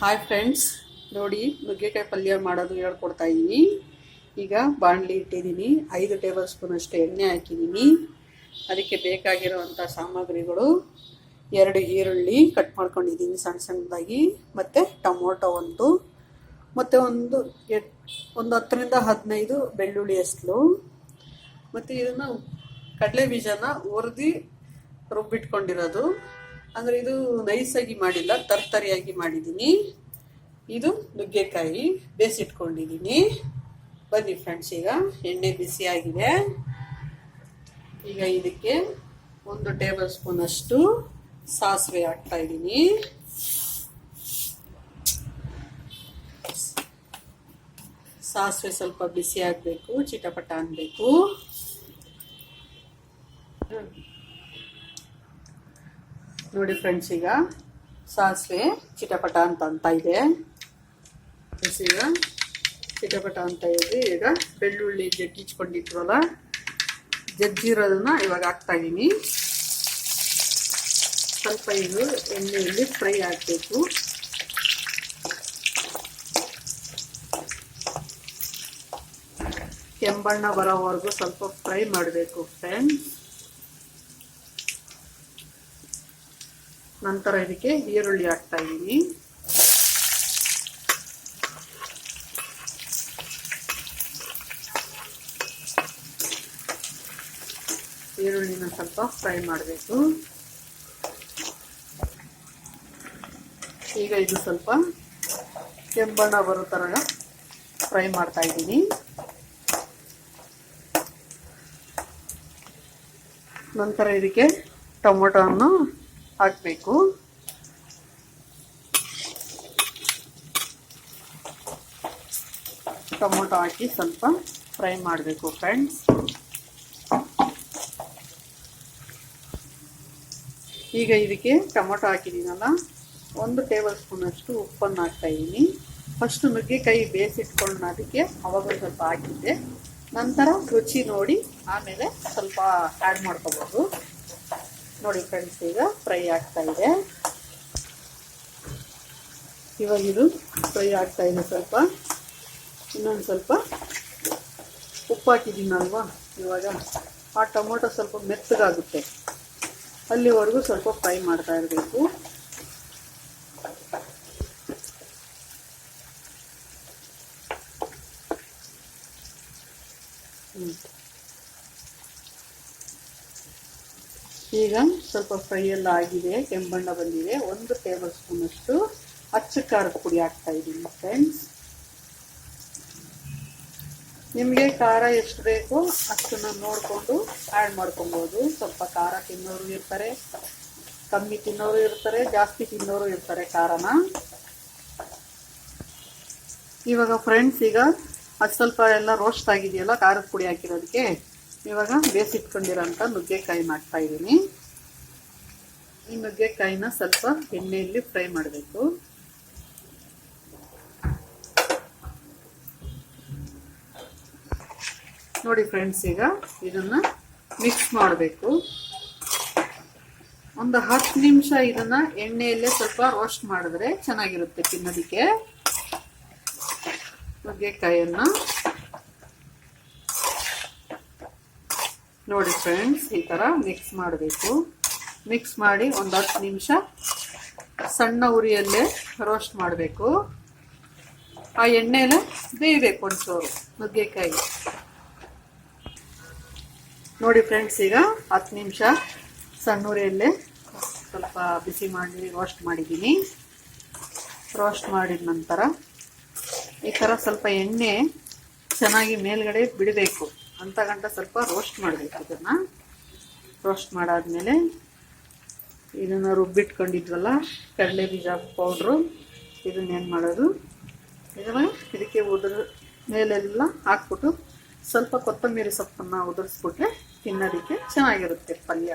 Hi friends, ನೋಡಿ ನುಗ್ಗೆಕಾಯಿ ಪಲ್ಯ ಮಾಡೋದು ಹೇಳ್ಕೊಡ್ತಾ ಇದ್ದೀನಿ. ಈಗ ಬಾಣಲಿ ಇಟ್ಟಿದ್ದೀನಿ. 5 ಟೇಬಲ್ ಸ್ಪೂನ್ ಅಷ್ಟು ಎಣ್ಣೆ ಹಾಕಿದ್ದೀನಿ. ಅದಕ್ಕೆ ಬೇಕಾಗಿರುವಂಥ ಸಾಮಗ್ರಿಗಳು: 2 ಈರುಳ್ಳಿ ಕಟ್ ಮಾಡ್ಕೊಂಡಿದ್ದೀನಿ ಸಣ್ಣ ಸಣ್ಣದಾಗಿ, ಮತ್ತು ಟೊಮೊಟೊ ಮತ್ತು ಒಂದು 10ರಿಂದ 15 ಬೆಳ್ಳುಳ್ಳಿ ಹೆಸರು, ಮತ್ತು ಇದನ್ನು ಕಡಲೆ ಬೀಜನ ಹುರಿದು ರುಬ್ಬಿಟ್ಕೊಂಡಿರೋದು. ಅಂದರೆ ಇದು ನೈಸಾಗಿ ಮಾಡಿಲ್ಲ, ತರ್ತರಿಯಾಗಿ ಮಾಡಿದ್ದೀನಿ. ಇದು ನುಗ್ಗೆಕಾಯಿ ಬೇಯಿಸಿಟ್ಕೊಂಡಿದ್ದೀನಿ. ಬನ್ನಿ ಫ್ರೆಂಡ್ಸ್, ಈಗ ಎಣ್ಣೆ ಬಿಸಿಯಾಗಿದೆ. ಈಗ ಇದಕ್ಕೆ 1 ಟೇಬಲ್ ಸ್ಪೂನ್ ಅಷ್ಟು ಸಾಸಿವೆ ಹಾಕ್ತಾ ಇದ್ದೀನಿ. ಸಾಸಿವೆ ಸ್ವಲ್ಪ ಬಿಸಿ ಆಗಬೇಕು, ಚಿಟಪಟ ಅನ್ನಬೇಕು. ನೋಡಿ ಫ್ರೆಂಡ್ಸ್, ಈಗ ಸಾಸಿವೆ ಚಿಟಪಟ ಅಂತ ಇದೆ. ಈಗ ಚಿಟಪಟ ಅಂತ ಇದೆ. ಈಗ ಬೆಳ್ಳುಳ್ಳಿ ಜಜ್ಜಿಟ್ಕೊಂಡಿದ್ವಲ್ಲ, ಜಜ್ಜಿರೋದನ್ನ ಇವಾಗ ಹಾಕ್ತಾ ಇದ್ದೀನಿ. ಸ್ವಲ್ಪ ಇದು ಎಣ್ಣೆಯಲ್ಲಿ ಫ್ರೈ ಆಗಬೇಕು. ಕೆಂಬಣ್ಣ ಬರೋವರೆಗೂ ಸ್ವಲ್ಪ ಫ್ರೈ ಮಾಡಬೇಕು ಫ್ರೆಂಡ್ಸ್. ನಂತರ ಇದಕ್ಕೆ ಈರುಳ್ಳಿ ಹಾಕ್ತಾ ಇದ್ದೀನಿ. ಈರುಳ್ಳಿನ ಸ್ವಲ್ಪ ಫ್ರೈ ಮಾಡಬೇಕು. ಈಗ ಇದು ಸ್ವಲ್ಪ ಕೆಂಬಣ್ಣ ಬರೋ ಥರ ಫ್ರೈ ಮಾಡ್ತಾ ಇದ್ದೀನಿ. ನಂತರ ಇದಕ್ಕೆ ಟೊಮೊಟೊವನ್ನು ಹಾಕಬೇಕು. ಟೊಮೊಟೊ ಹಾಕಿ ಸ್ವಲ್ಪ ಫ್ರೈ ಮಾಡಬೇಕು ಫ್ರೆಂಡ್ಸ್. ಈಗ ಇದಕ್ಕೆ ಟೊಮೊಟೊ ಹಾಕಿದ್ದೀನಲ್ಲ, 1 ಟೇಬಲ್ ಸ್ಪೂನ್ ಅಷ್ಟು ಉಪ್ಪನ್ನು ಹಾಕ್ತಾ ಇದ್ದೀನಿ. ಫಸ್ಟು ನುಗ್ಗೆಕಾಯಿ ಬೇಯಿಸಿಟ್ಕೊಂಡು ಅದಕ್ಕೆ ಅವಾಗ ಸ್ವಲ್ಪ ಹಾಕಿದ್ದೆ. ನಂತರ ರುಚಿ ನೋಡಿ ಆಮೇಲೆ ಸ್ವಲ್ಪ ಆ್ಯಡ್ ಮಾಡ್ಕೋಬೋದು. ನೋಡಿ ಫ್ರೆಂಡ್ಸ್, ಈಗ ಫ್ರೈ ಆಗ್ತಾ ಇದೆ. ಇವಾಗ ಇದು ಫ್ರೈ ಆಗ್ತಾ ಇದೆ. ಸ್ವಲ್ಪ ಇನ್ನೊಂದು ಸ್ವಲ್ಪ ಉಪ್ಪು ಹಾಕಿದ್ದೀನಲ್ವಾ, ಇವಾಗ ಆ ಟೊಮೊಟೊ ಸ್ವಲ್ಪ ಮೆತ್ತಗಾಗುತ್ತೆ. ಅಲ್ಲಿವರೆಗೂ ಸ್ವಲ್ಪ ಫ್ರೈ ಮಾಡ್ತಾ ಇರಬೇಕು. ಈಗ ಸ್ವಲ್ಪ ಫ್ರೈ ಎಲ್ಲ ಆಗಿದೆ, ಕೆಂಬಣ್ಣ ಬಂದಿದೆ. 1 ಟೇಬಲ್ ಸ್ಪೂನ್ ಅಷ್ಟು ಅಚ್ಚ ಖಾರದ ಪುಡಿ ಹಾಕ್ತಾ ಇದ್ದೀನಿ ಫ್ರೆಂಡ್ಸ್. ನಿಮಗೆ ಖಾರ ಎಷ್ಟು ಬೇಕೋ ಅಷ್ಟನ್ನು ನೋಡಿಕೊಂಡು ಆ್ಯಡ್ ಮಾಡ್ಕೊಬೋದು. ಸ್ವಲ್ಪ ಖಾರ ತಿನ್ನೋರು ಇರ್ತಾರೆ, ಕಮ್ಮಿ ತಿನ್ನೋರು ಇರ್ತಾರೆ, ಜಾಸ್ತಿ ತಿನ್ನೋರು ಇರ್ತಾರೆ ಖಾರನ. ಇವಾಗ ಫ್ರೆಂಡ್ಸ್, ಈಗ ಅದು ಸ್ವಲ್ಪ ಎಲ್ಲ ರೋಸ್ಟ್ ಆಗಿದೆಯಲ್ಲ ಖಾರದ ಪುಡಿ ಹಾಕಿರೋದಕ್ಕೆ, ಇವಾಗ ಬೇಯಿಸಿಟ್ಕೊಂಡಿರೋಂಥ ನುಗ್ಗೆಕಾಯಿ ಹಾಕ್ತಾ ಇದ್ದೀನಿ. ಈ ನುಗ್ಗೆಕಾಯಿನ ಸ್ವಲ್ಪ ಎಣ್ಣೆಯಲ್ಲಿ ಫ್ರೈ ಮಾಡಬೇಕು. ನೋಡಿ ಫ್ರೆಂಡ್ಸ್, ಈಗ ಇದನ್ನು ಮಿಕ್ಸ್ ಮಾಡಬೇಕು. ಒಂದು 10 ನಿಮಿಷ ಇದನ್ನು ಎಣ್ಣೆಯಲ್ಲೇ ಸ್ವಲ್ಪ ರೋಸ್ಟ್ ಮಾಡಿದ್ರೆ ಚೆನ್ನಾಗಿರುತ್ತೆ ತಿನ್ನೋದಕ್ಕೆ. ನುಗ್ಗೆಕಾಯಿಯನ್ನು ನೋಡಿ ಫ್ರೆಂಡ್ಸ್, ಈ ಥರ ಮಿಕ್ಸ್ ಮಾಡಬೇಕು. ಮಿಕ್ಸ್ ಮಾಡಿ ಒಂದು 10 ನಿಮಿಷ ಸಣ್ಣ ಉರಿಯಲ್ಲೇ ರೋಸ್ಟ್ ಮಾಡಬೇಕು. ಆ ಎಣ್ಣೆಯಲ್ಲೇ ಬೇಯಬೇಕು ಒಂಚೂರು ನುಗ್ಗೆಕಾಯಿ. ನೋಡಿ ಫ್ರೆಂಡ್ಸ್, ಈಗ 10 ನಿಮಿಷ ಸಣ್ಣ ಉರಿಯಲ್ಲೇ ಸ್ವಲ್ಪ ಬಿಸಿ ಮಾಡಿ ರೋಸ್ಟ್ ಮಾಡಿದ್ದೀನಿ. ರೋಸ್ಟ್ ಮಾಡಿದ ನಂತರ ಈ ಥರ ಸ್ವಲ್ಪ ಎಣ್ಣೆ ಚೆನ್ನಾಗಿ ಮೇಲ್ಗಡೆ ಬಿಡಬೇಕು ಅಂತ ಗಂಟ ಸ್ವಲ್ಪ ರೋಸ್ಟ್ ಮಾಡಬೇಕು. ಇದನ್ನು ರೋಸ್ಟ್ ಮಾಡಾದ್ಮೇಲೆ ಇದನ್ನು ರುಬ್ಬಿಟ್ಕೊಂಡಿದ್ವಲ್ಲ ಕಡಲೆ ಬೀಜ ಪೌಡ್ರು, ಇದನ್ನೇನು ಮಾಡೋದು, ಇದಕ್ಕೆ ಮೇಲೆಲ್ಲ ಹಾಕ್ಬಿಟ್ಟು ಸ್ವಲ್ಪ ಕೊತ್ತಂಬರಿ ಸೊಪ್ಪನ್ನು ಉದುರಿಸ್ಬಿಟ್ರೆ ತಿನ್ನೋದಕ್ಕೆ ಚೆನ್ನಾಗಿರುತ್ತೆ ಪಲ್ಯ.